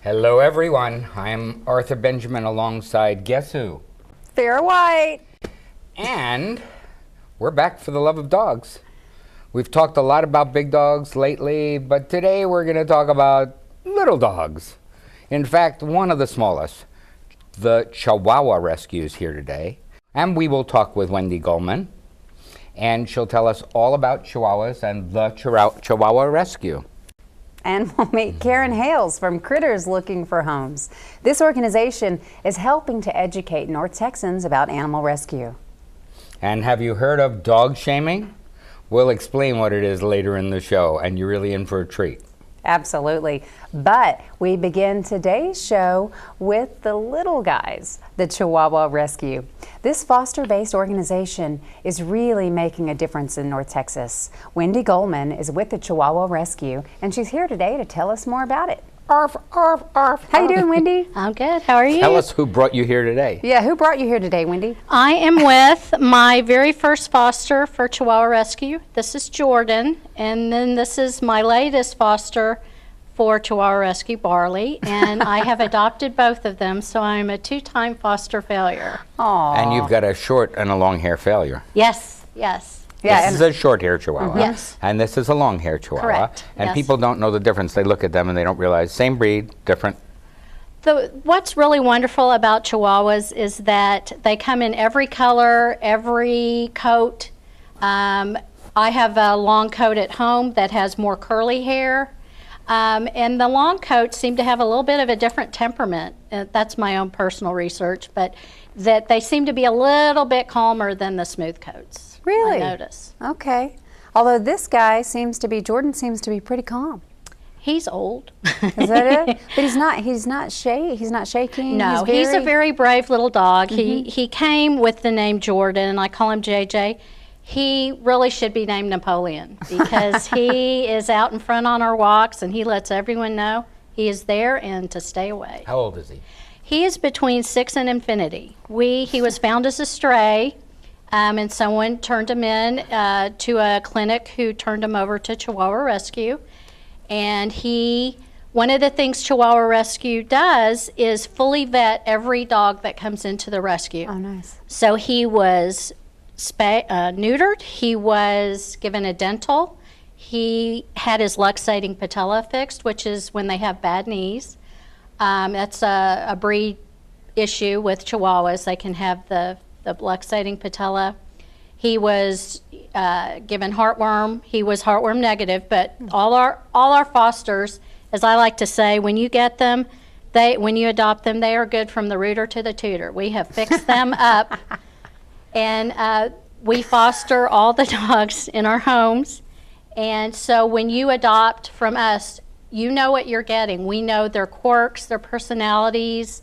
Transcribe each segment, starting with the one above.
Hello, everyone. I'm Arthur Benjamin alongside guess who? Farrah White. And we're back for the love of dogs. We've talked a lot about big dogs lately, but today we're going to talk about little dogs. In fact, one of the smallest, the Chihuahua Rescue, is here today. And we will talk with Wendy Gullman, and she'll tell us all about Chihuahuas and the Chihuahua Rescue. And we'll meet Karen Hales from Critters Looking for Homes. This organization is helping to educate North Texans about animal rescue. And have you heard of dog shaming? We'll explain what it is later in the show, and you're really in for a treat. Absolutely. But we begin today's show with the little guys, the Chihuahua Rescue. This foster-based organization is really making a difference in North Texas. Wendy Gullman is with the Chihuahua Rescue, and she's here today to tell us more about it. Arf, arf, arf. How you doing, Wendy? I'm good. How are you? Tell us who brought you here today. Yeah, who brought you here today, Wendy? I am with my very first foster for Chihuahua Rescue. This is Jordan, and then this is my latest foster for Chihuahua Rescue, Barley, and I have adopted both of them, so I'm a two-time foster failure. Aww. And you've got a short and a long hair failure. Yes, yes. Yeah, This is a short hair Chihuahua. Yes. And this is a long hair Chihuahua. Correct, And yes. people don't know the difference. They look at them and they don't realize same breed, different. What's really wonderful about Chihuahuas is that they come in every color, every coat. I have a long coat at home that has more curly hair. And the long coats seem to have a little bit of a different temperament. That's my own personal research, but that they seem to be a little bit calmer than the smooth coats. Really? I notice. Okay. Although this guy Jordan seems to be pretty calm. He's old. Is that it? But he's not shaking. No, he's a very brave little dog. He came with the name Jordan, and I call him JJ. He really should be named Napoleon because he is out in front on our walks, and he lets everyone know he is there and to stay away. How old is he? He is between 6 and infinity. He was found as a stray, and someone turned him in to a clinic who turned him over to Chihuahua Rescue. And one of the things Chihuahua Rescue does is fully vet every dog that comes into the rescue. Oh, nice. So he was neutered, he was given a dental, he had his luxating patella fixed, which is when they have bad knees. That's a breed issue with Chihuahuas. They can have the luxating patella. He was given heartworm. He was heartworm negative, but all our fosters, as I like to say, when you get them, when you adopt them, they are good from the rooter to the tutor. We have fixed them up. And we foster all the dogs in our homes. And so when you adopt from us, you know what you're getting. We know their quirks, their personalities,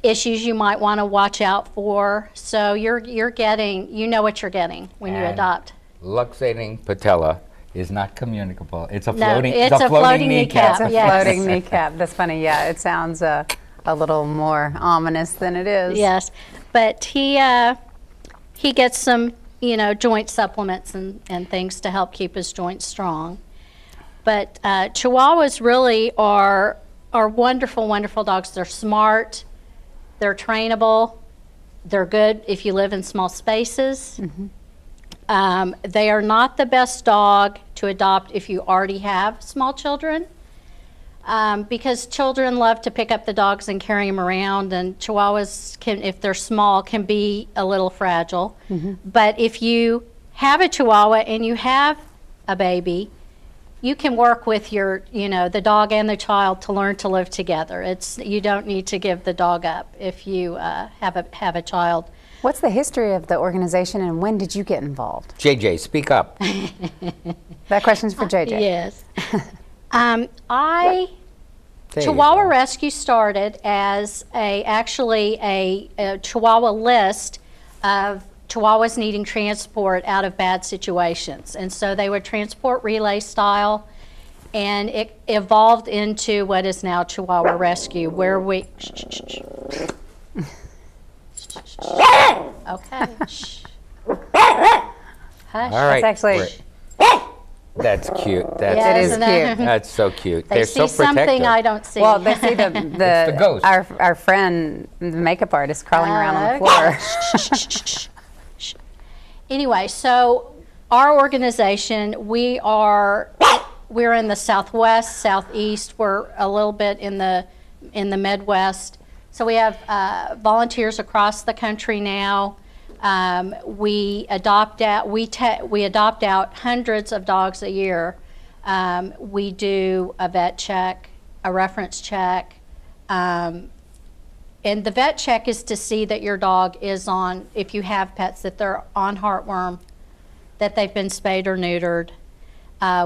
issues you might want to watch out for. So you know what you're getting when you adopt. Luxating patella is not communicable. It's a No, floating, it's a floating kneecap. It's a Yes. floating kneecap. That's funny. Yeah, it sounds a little more ominous than it is. Yes, but he gets some, joint supplements and things to help keep his joints strong. But Chihuahuas really are wonderful, wonderful dogs. They're smart, they're trainable, they're good if you live in small spaces. They are not the best dog to adopt if you already have small children. Because children love to pick up the dogs and carry them around, and Chihuahuas if they're small, can be a little fragile. But if you have a Chihuahua and you have a baby, you can work with the dog and the child to learn to live together. You don't need to give the dog up if you have a child. What's the history of the organization, and when did you get involved? JJ, speak up. That question's for JJ. Yes. Chihuahua Rescue started as actually a Chihuahua list of Chihuahuas needing transport out of bad situations. And so they would transport relay style, and it evolved into what is now Chihuahua Rescue, where we... Okay. Hush. All right. That's actually... That's cute. It is isn't it? cute. That's so cute. They They're see so protective. something I don't see. Well, they see the the ghost. our friend, the makeup artist, crawling around on the floor. Anyway, so our organization, we're in the Southwest, Southeast. We're a little bit in the Midwest. So we have volunteers across the country now. We adopt out hundreds of dogs a year. We do a vet check, a reference check, and the vet check is to see that your dog is on, if you have pets, that they're on heartworm, that they've been spayed or neutered.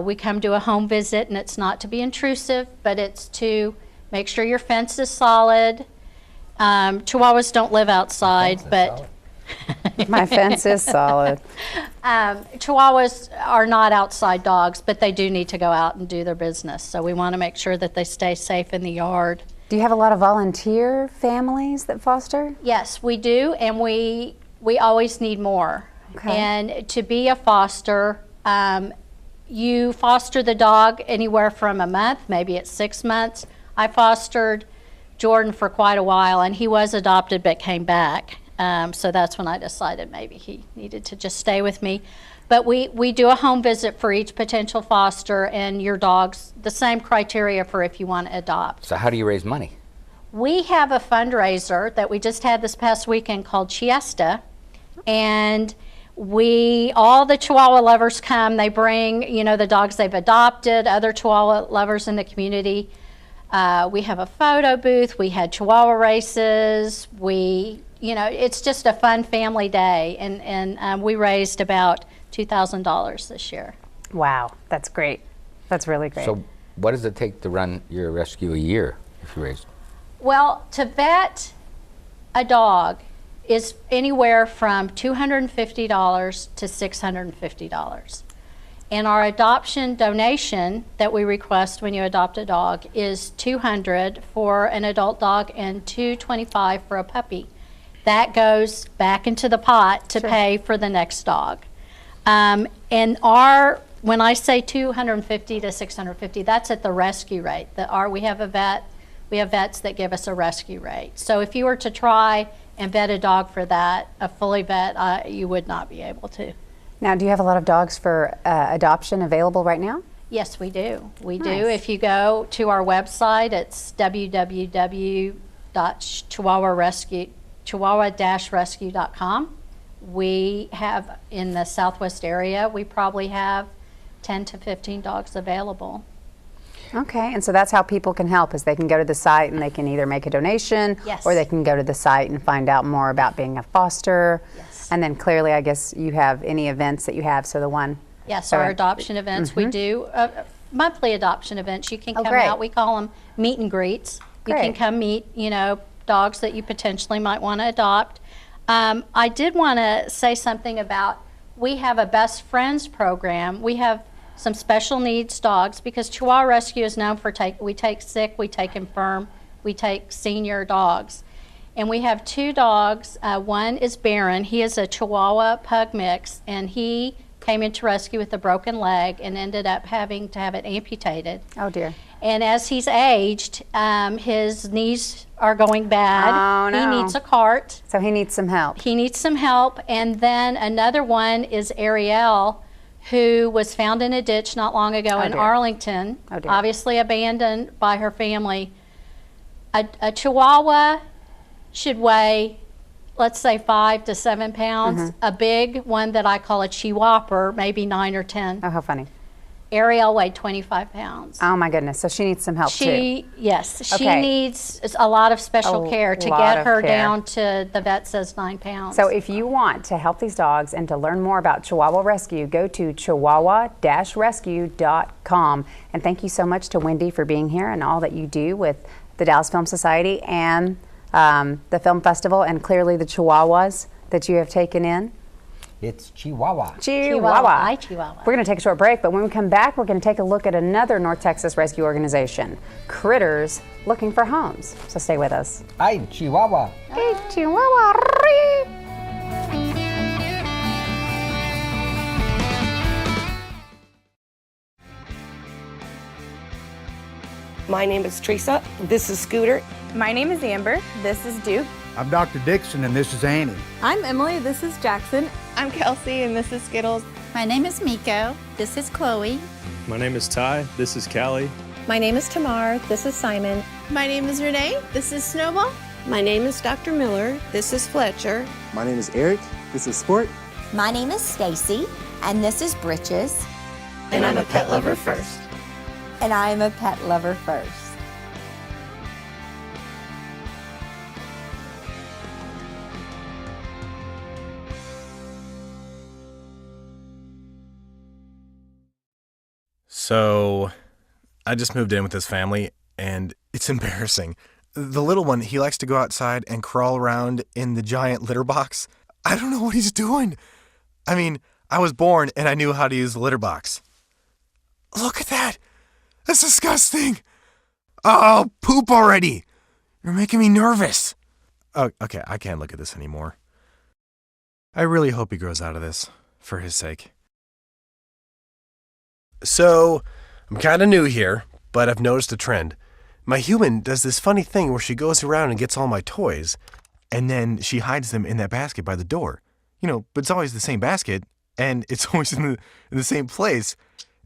We come to a home visit, and it's not to be intrusive, but it's to make sure your fence is solid. Chihuahuas don't live outside, but My fence is solid. Chihuahuas are not outside dogs, but they do need to go out and do their business. So we want to make sure that they stay safe in the yard. Do you have a lot of volunteer families that foster? Yes, we do, and we always need more. Okay. And to be a foster, you foster the dog anywhere from a month, maybe it's 6 months. I fostered Jordan for quite a while, and he was adopted but came back. So that's when I decided maybe he needed to just stay with me. But we do a home visit for each potential foster, and your dog's the same criteria for if you want to adopt. So how do you raise money? We have a fundraiser that we just had this past weekend called Chiesta, and all the Chihuahua lovers come. They bring, the dogs they've adopted, other Chihuahua lovers in the community. We have a photo booth. We had Chihuahua races. It's just a fun family day, and we raised about $2,000 this year. Wow, that's great. That's really great. So what does it take to run your rescue a year if you raise? Well, to vet a dog is anywhere from $250 to $650. And our adoption donation that we request when you adopt a dog is $200 for an adult dog and $225 for a puppy. That goes back into the pot to pay for the next dog. And when I say $250 to $650, that's at the rescue rate. We have vets that give us a rescue rate. So if you were to try and vet a dog for that, a fully vet, you would not be able to. Now, do you have a lot of dogs for adoption available right now? Yes, we do. We do. Nice. If you go to our website, it's www.chihuahua-rescue.com. We have, in the Southwest area, we probably have 10 to 15 dogs available. Okay, and so that's how people can help, is they can go to the site and they can either make a donation, Yes. or they can go to the site and find out more about being a foster. Yes. And then clearly, I guess you have any events that you have, so the one. Yes, so our I- adoption events, we do monthly adoption events. You can come great. out, we call them meet and greets. You can Great. come meet, dogs that you potentially might want to adopt. I did want to say something about, we have a Best Friends program. We have some special needs dogs because Chihuahua Rescue is known for we take sick, we take infirm, we take senior dogs. And we have 2 dogs. One is Baron. He is a Chihuahua Pug mix, and he came into rescue with a broken leg and ended up having to have it amputated. Oh dear. And as he's aged, his knees are going bad. Oh, no. He needs a cart. So he needs some help. He needs some help. And then another one is Ariel, who was found in a ditch not long ago in dear. Arlington, Oh, dear. obviously abandoned by her family. A Chihuahua should weigh, let's say, 5 to 7 pounds. A big one that I call a Chihuahua, maybe 9 or 10. Oh, how funny. Ariel weighed 25 pounds. Oh my goodness, so she needs some help too. Yes, she Okay. needs a lot of special A care to lot get of her care. down to, the vet says 9 pounds. So if you want to help these dogs and to learn more about Chihuahua Rescue, go to chihuahua-rescue.com. And thank you so much to Wendy for being here and all that you do with the Dallas Film Society and the Film Festival, and clearly the Chihuahuas that you have taken in. It's Chihuahua. Chihuahua. Hi, Chihuahua. We're going to take a short break, but when we come back, we're going to take a look at another North Texas rescue organization, Critters Looking for Homes. So stay with us. Hi, Chihuahua. Hey, Chihuahua. My name is Teresa. This is Scooter. My name is Amber. This is Duke. I'm Dr. Dixon, and this is Annie. I'm Emily. This is Jackson. I'm Kelsey, and this is Skittles. My name is Miko. This is Chloe. My name is Ty. This is Callie. My name is Tamar. This is Simon. My name is Renee. This is Snowball. My name is Dr. Miller. This is Fletcher. My name is Eric. This is Sport. My name is Stacy, and this is Britches. And I'm a pet lover first. And I am a pet lover first. So, I just moved in with this family, and it's embarrassing. The little one, he likes to go outside and crawl around in the giant litter box. I don't know what he's doing. I mean, I was born and I knew how to use the litter box. Look at that. That's disgusting. Oh, poop already. You're making me nervous. Oh, okay, I can't look at this anymore. I really hope he grows out of this, for his sake. So, I'm kind of new here, but I've noticed a trend. My human does this funny thing where she goes around and gets all my toys, and then she hides them in that basket by the door. You know, but it's always the same basket, and it's always in the same place.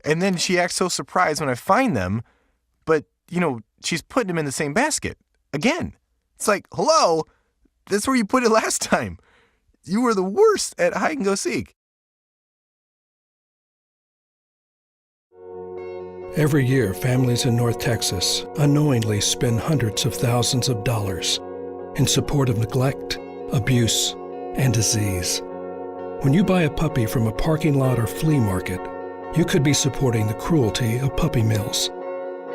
And then she acts so surprised when I find them, but, you know, she's putting them in the same basket. Again. It's like, hello, that's where you put it last time. You were the worst at hide and go seek. Every year, families in North Texas unknowingly spend hundreds of thousands of dollars in support of neglect, abuse, and disease. When you buy a puppy from a parking lot or flea market, you could be supporting the cruelty of puppy mills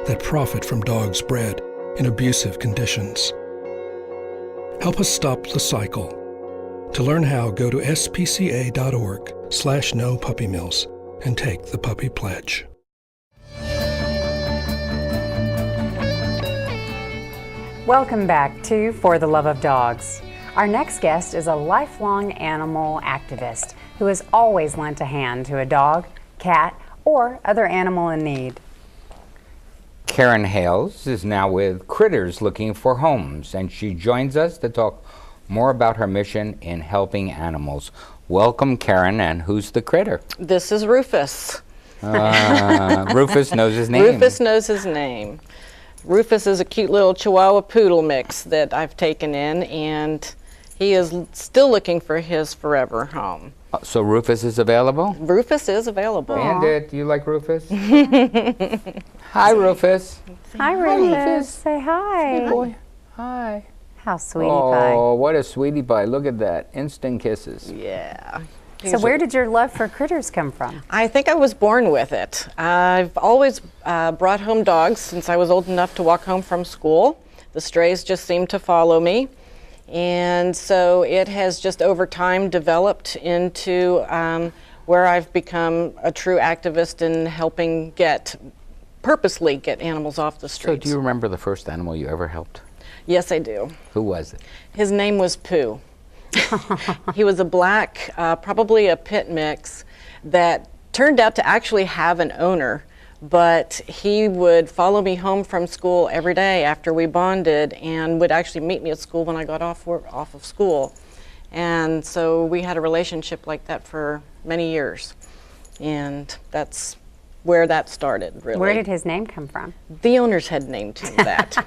that profit from dogs bred in abusive conditions. Help us stop the cycle. To learn how, go to spca.org/no-puppy-mills and take the puppy pledge. Welcome back to For the Love of Dogs. Our next guest is a lifelong animal activist who has always lent a hand to a dog, cat, or other animal in need. Karen Hales is now with Critters Looking for Homes, and she joins us to talk more about her mission in helping animals. Welcome, Karen, and who's the critter? This is Rufus. Rufus knows his name. Rufus knows his name. Rufus is a cute little Chihuahua Poodle mix that I've taken in, and he is still looking for his forever home. So Rufus is available? Rufus is available. Bandit, do you like Rufus? Hi, Rufus. Hi, Rufus. Say hi. Hey, boy. Hi. How sweetie pie. Oh, what a sweetie pie. Look at that. Instant kisses. Yeah. So where did your love for critters come from? I think I was born with it. I've always brought home dogs since I was old enough to walk home from school. The strays just seemed to follow me. And so it has just over time developed into where I've become a true activist in helping purposely get animals off the streets. So do you remember the first animal you ever helped? Yes, I do. Who was it? His name was Pooh. He was a black, probably a pit mix, that turned out to actually have an owner, but he would follow me home from school every day after we bonded and would actually meet me at school when I got off of school. And so we had a relationship like that for many years. And that's where that started, really. Where did his name come from? The owners had named him that.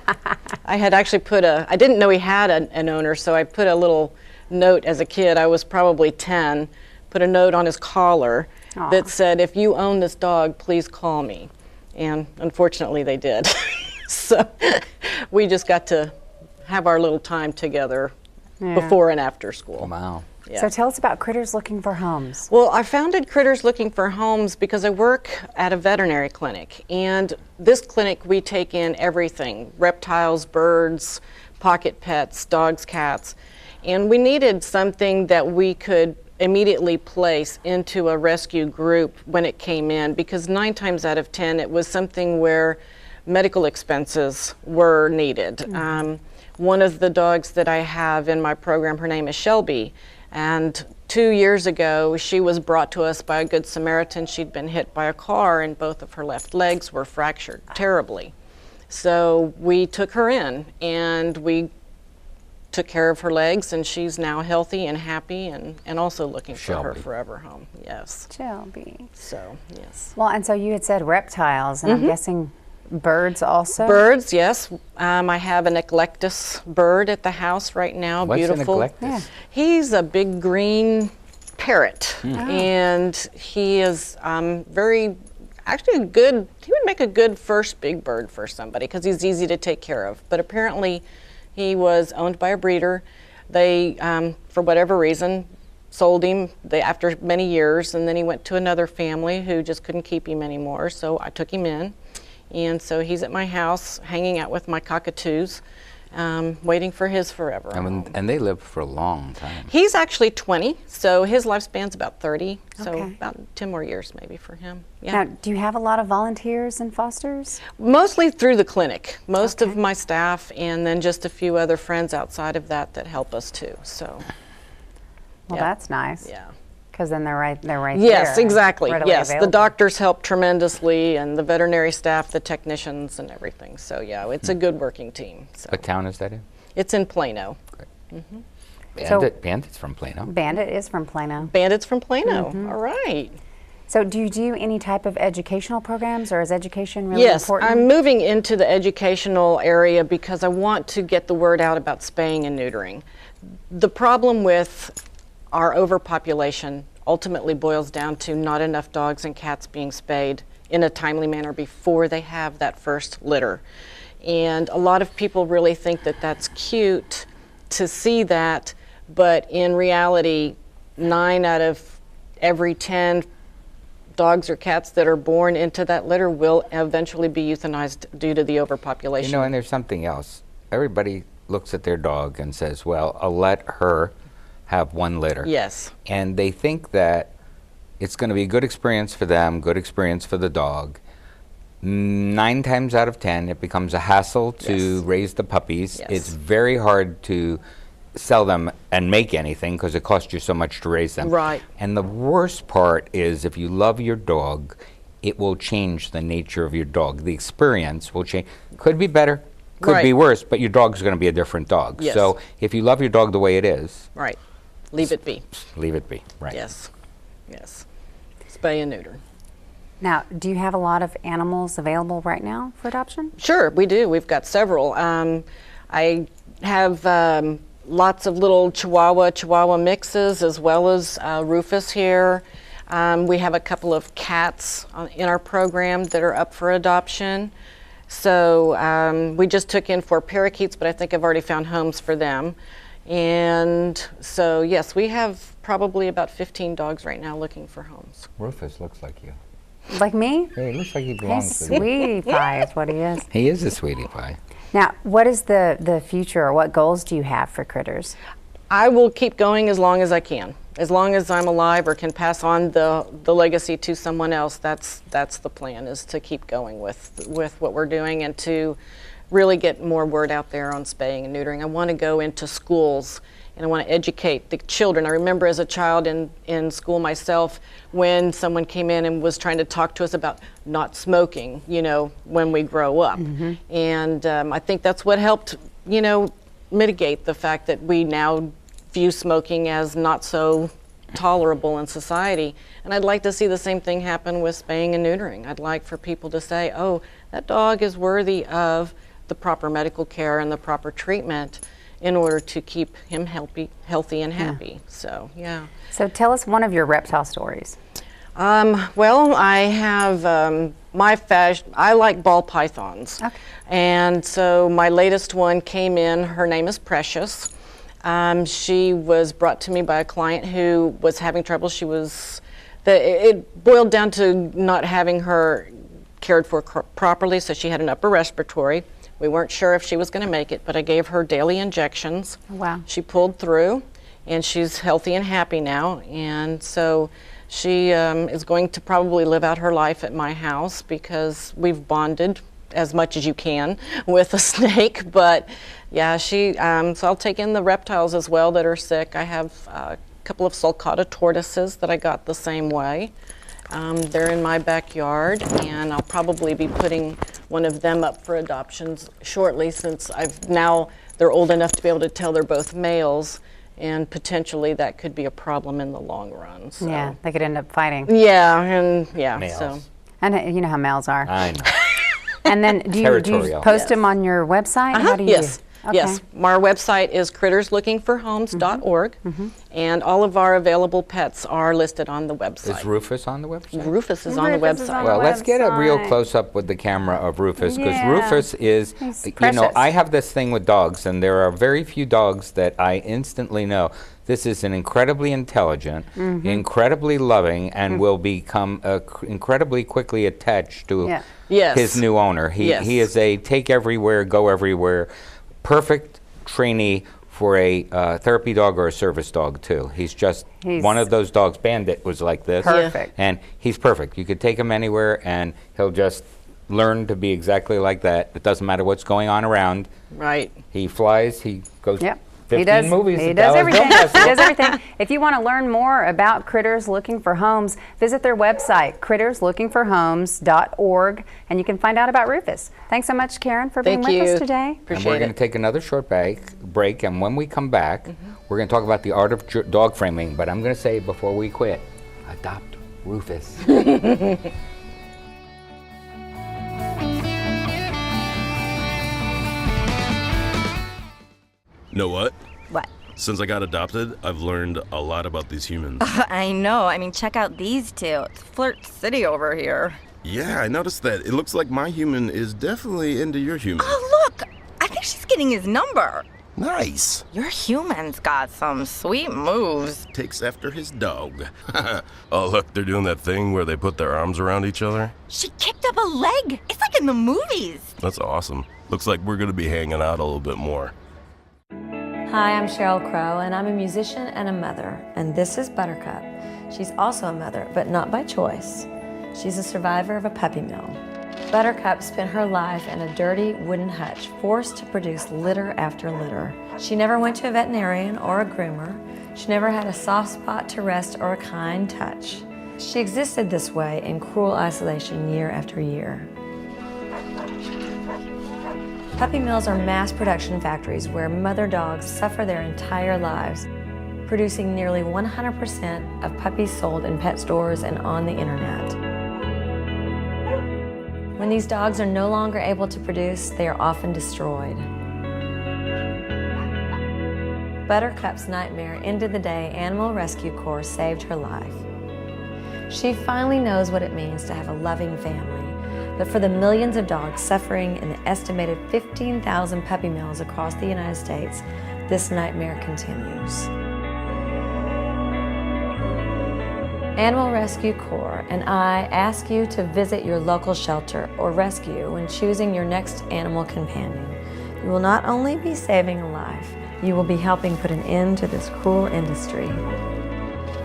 I had actually I didn't know he had an owner, so I put a little note as a kid. I was probably 10, put a note on his collar that said, "If you own this dog, please call me." And unfortunately they did. So we just got to have our little time together before and after school. Wow. Yeah. So tell us about Critters Looking for Homes. Well, I founded Critters Looking for Homes because I work at a veterinary clinic, and this clinic we take in everything: reptiles, birds, pocket pets, dogs, cats. And we needed something that we could immediately place into a rescue group when it came in, because 9 times out of 10 it was something where medical expenses were needed. One of the dogs that I have in my program, her name is Shelby, and 2 years ago she was brought to us by a Good Samaritan. She'd been hit by a car and both of her left legs were fractured terribly. So we took her in, and we took care of her legs, and she's now healthy and happy, and also looking for her forever home. Yes. Shelby. So, yes. Well, and so you had said reptiles, and I'm guessing birds also? Birds, yes. I have an eclectus bird at the house right now. What's beautiful. an eclectus? Yeah. He's a big green parrot, and he is actually good. He would make a good first big bird for somebody because he's easy to take care of. But apparently, he was owned by a breeder. They, for whatever reason, sold him after many years, and then he went to another family who just couldn't keep him anymore. So I took him in, and so he's at my house hanging out with my cockatoos, waiting for his forever. And they live for a long time. He's actually 20, so his lifespan's about 30, so about 10 more years maybe for him. Yeah. Now, do you have a lot of volunteers and fosters? Mostly through the clinic. Most of my staff, and then just a few other friends outside of that help us too. So, well, that's nice. Yeah. Because then they're right there. Yes, exactly. Yes, available. the doctors help tremendously, and the veterinary staff, the technicians, and everything. So yeah, it's a good working team. So. What town is that in? It's in Plano. Great. Bandit's from Plano. Bandit is from Plano. Bandit's from Plano. All right. So do you do any type of educational programs, or is education really important? Yes, I'm moving into the educational area because I want to get the word out about spaying and neutering. The problem with our overpopulation ultimately boils down to not enough dogs and cats being spayed in a timely manner before they have that first litter. And a lot of people really think that that's cute to see that, but in reality, 9 out of every 10 dogs or cats that are born into that litter will eventually be euthanized due to the overpopulation. You know, and there's something else. Everybody looks at their dog and says, well, I'll let her have one litter. Yes. And they think that it's going to be a good experience for them, good experience for the dog. 9 times out of 10, it becomes a hassle to raise the puppies. Yes. It's very hard to sell them and make anything because it costs you so much to raise them. Right. And the worst part is if you love your dog, it will change the nature of your dog. The experience will change. Could be better, could be worse, but your dog's going to be a different dog. Yes. So if you love your dog the way it is, right. Leave it be. Leave it be, right. Yes. Yes. Spay and neuter. Now, do you have a lot of animals available right now for adoption? Sure, we do. We've got several. I have lots of little Chihuahua mixes, as well as Rufus here. We have a couple of cats in our program that are up for adoption. So we just took in 4 parakeets, but I think I've already found homes for them. And so, yes, we have probably about 15 dogs right now looking for homes. Rufus looks like you. Like me? Yeah, he looks like he belongs He's with you. sweetie pie is what he is. He is a sweetie pie. Now, what is the future, or what goals do you have for critters? I will keep going as long as I can. As long as I'm alive or can pass on the legacy to someone else, that's the plan, is to keep going with what we're doing and to really get more word out there on spaying and neutering. I want to go into schools and I want to educate the children. I remember as a child in school myself when someone came in and was trying to talk to us about not smoking, you know, when we grow up. And I think that's what helped, you know, mitigate the fact that we now view smoking as not so tolerable in society. And I'd like to see the same thing happen with spaying and neutering. I'd like for people to say, oh, that dog is worthy of the proper medical care and the proper treatment in order to keep him healthy and happy. So, yeah. So tell us one of your reptile stories. Well, I have I like ball pythons. Okay. And so my latest one came in. Her name is Precious. She was brought to me by a client who was having trouble. It boiled down to not having her cared for properly, so she had an upper respiratory. We weren't sure if she was going to make it, but I gave her daily injections. Wow. She pulled through, and she's healthy and happy now. And so she is going to probably live out her life at my house because we've bonded as much as you can with a snake. But yeah, so I'll take in the reptiles as well that are sick. I have a couple of sulcata tortoises that I got the same way. They're in my backyard, and I'll probably be putting one of them up for adoptions shortly, since they're old enough to be able to tell they're both males, and potentially that could be a problem in the long run. So. Yeah, they could end up fighting. Yeah, Males. so. And you know how males are. I know. And then do you post them on your website? How do you Yes. Okay. Yes, our website is critterslookingforhomes.org, and all of our available pets are listed on the website. Is Rufus on the website? Rufus is on the website. Well, let's get a real close-up with the camera of Rufus, because Rufus is, I have this thing with dogs, and there are very few dogs that I instantly know. This is an incredibly intelligent, incredibly loving, and will become incredibly quickly attached to his new owner. He is a take everywhere, go everywhere, perfect trainee for a therapy dog or a service dog too. He's one of those dogs. Bandit was like this. Perfect. And he's perfect. You could take him anywhere and he'll just learn to be exactly like that. It doesn't matter what's going on around. Right. He flies, he goes 15 he does, movies. He does everything. He does everything. If you want to learn more about Critters Looking for Homes, visit their website, critterslookingforhomes.org, and you can find out about Rufus. Thanks so much, Karen, for being with us today. And we're going to take another short break, and when we come back, we're going to talk about the art of dog framing. But I'm going to say before we quit, adopt Rufus. Know what? What? Since I got adopted, I've learned a lot about these humans. I know. I mean, check out these two. It's Flirt City over here. Yeah, I noticed that. It looks like my human is definitely into your human. Oh, look! I think she's getting his number. Nice. Your human's got some sweet moves. Takes after his dog. Oh, look, they're doing that thing where they put their arms around each other. She kicked up a leg. It's like in the movies. That's awesome. Looks like we're going to be hanging out a little bit more. Hi, I'm Sheryl Crow, and I'm a musician and a mother, and this is Buttercup. She's also a mother, but not by choice. She's a survivor of a puppy mill. Buttercup spent her life in a dirty wooden hutch, forced to produce litter after litter. She never went to a veterinarian or a groomer. She never had a soft spot to rest or a kind touch. She existed this way in cruel isolation year after year. Puppy mills are mass production factories where mother dogs suffer their entire lives, producing nearly 100% of puppies sold in pet stores and on the internet. When these dogs are no longer able to produce, they are often destroyed. Buttercup's nightmare ended the day Animal Rescue Corps saved her life. She finally knows what it means to have a loving family. But for the millions of dogs suffering in the estimated 15,000 puppy mills across the United States, this nightmare continues. Animal Rescue Corps and I ask you to visit your local shelter or rescue when choosing your next animal companion. You will not only be saving a life, you will be helping put an end to this cruel industry.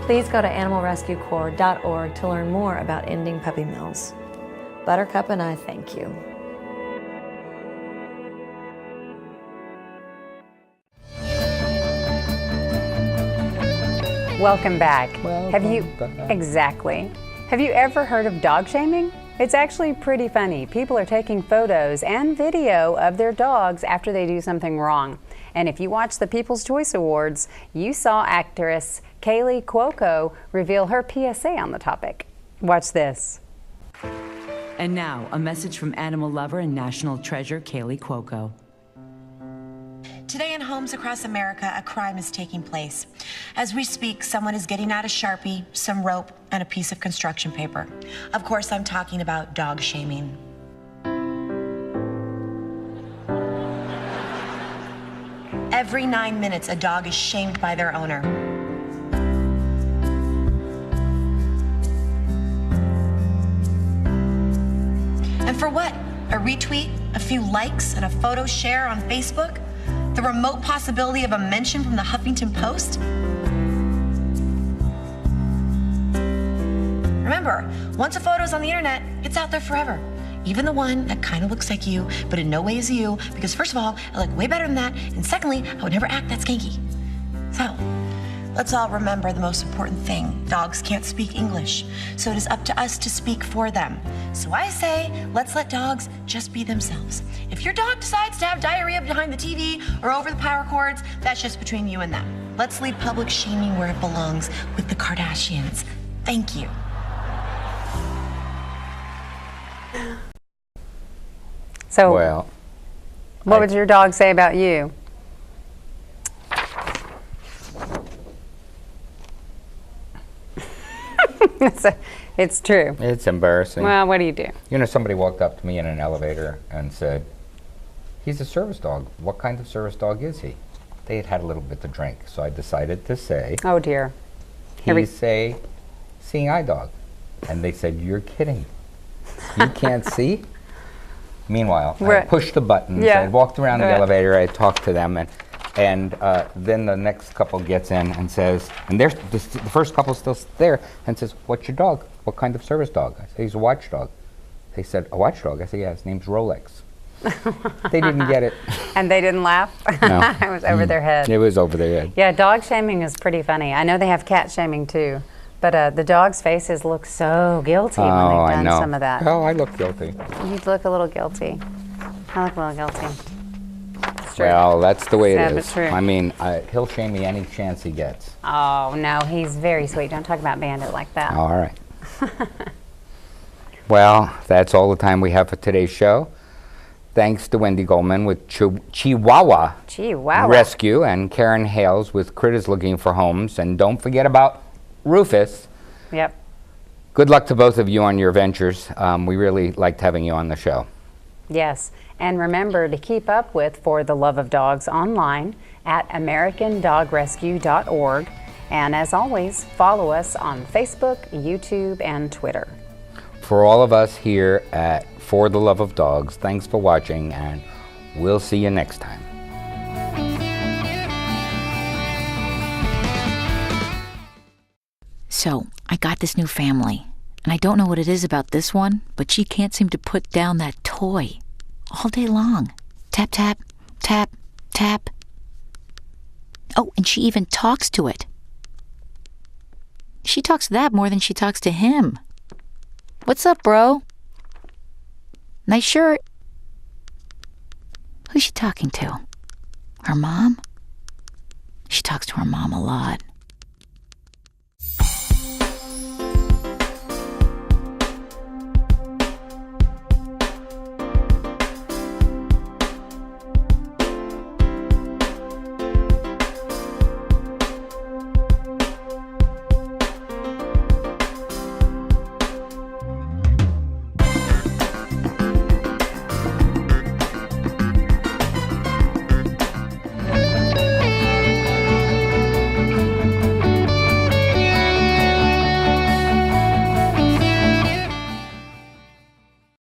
Please go to animalrescuecorps.org to learn more about ending puppy mills. Buttercup and I thank you. Welcome back. Exactly. Have you ever heard of dog shaming? It's actually pretty funny. People are taking photos and video of their dogs after they do something wrong. And if you watch the People's Choice Awards, you saw actress Kaley Cuoco reveal her PSA on the topic. Watch this. And now, a message from animal lover and national treasure Kaley Cuoco. Today in homes across America, a crime is taking place. As we speak, someone is getting out a Sharpie, some rope, and a piece of construction paper. Of course, I'm talking about dog shaming. Every 9 minutes, a dog is shamed by their owner. And for what? A retweet, a few likes, and a photo share on Facebook? The remote possibility of a mention from the Huffington Post? Remember, once a photo's on the internet, it's out there forever. Even the one that kind of looks like you, but in no way is you, because first of all, I look way better than that, and secondly, I would never act that skanky. So, let's all remember the most important thing. Dogs can't speak English, so it is up to us to speak for them. So I say, let's let dogs just be themselves. If your dog decides to have diarrhea behind the TV or over the power cords, that's just between you and them. Let's leave public shaming where it belongs with the Kardashians. Thank you. So, well, what would your dog say about you? It's true. It's embarrassing. Well, what do you do? You know, somebody walked up to me in an elevator and said, he's a service dog. What kind of service dog is he? They had had a little bit to drink, so I decided to say, oh dear, he's a seeing eye dog. And they said, you're kidding. You can't see? Meanwhile, I pushed the buttons, I walked around the elevator, I talked to them, and then the next couple gets in and says, and the first couple's still there, and says, what's your dog? What kind of service dog? I said, he's a watchdog. They said, a watchdog? I said, yeah, his name's Rolex. They didn't get it. And they didn't laugh? No. It was over their head. It was over their head. Yeah, dog shaming is pretty funny. I know they have cat shaming too, but the dogs' faces look so guilty when they've done some of that. Oh, I look guilty. You look a little guilty. I look a little guilty. It's true. Well, that's the way Sad it but is. true. I mean, he'll shame me any chance he gets. Oh, no, he's very sweet. Don't talk about Bandit like that. All right. Well, that's all the time we have for today's show. Thanks to Wendy Goldman with Chihuahua Rescue and Karen Hales with Critters Looking for Homes. And don't forget about Rufus. Yep. Good luck to both of you on your ventures. We really liked having you on the show. Yes. And remember to keep up with For the Love of Dogs online at AmericanDogRescue.org. And as always, follow us on Facebook, YouTube, and Twitter. For all of us here at For the Love of Dogs, thanks for watching, and we'll see you next time. So, I got this new family, and I don't know what it is about this one, but she can't seem to put down that toy all day long. Tap, tap, tap, tap. Oh, and she even talks to it. She talks to that more than she talks to him. What's up, bro? Nice shirt. Who's she talking to? Her mom? She talks to her mom a lot.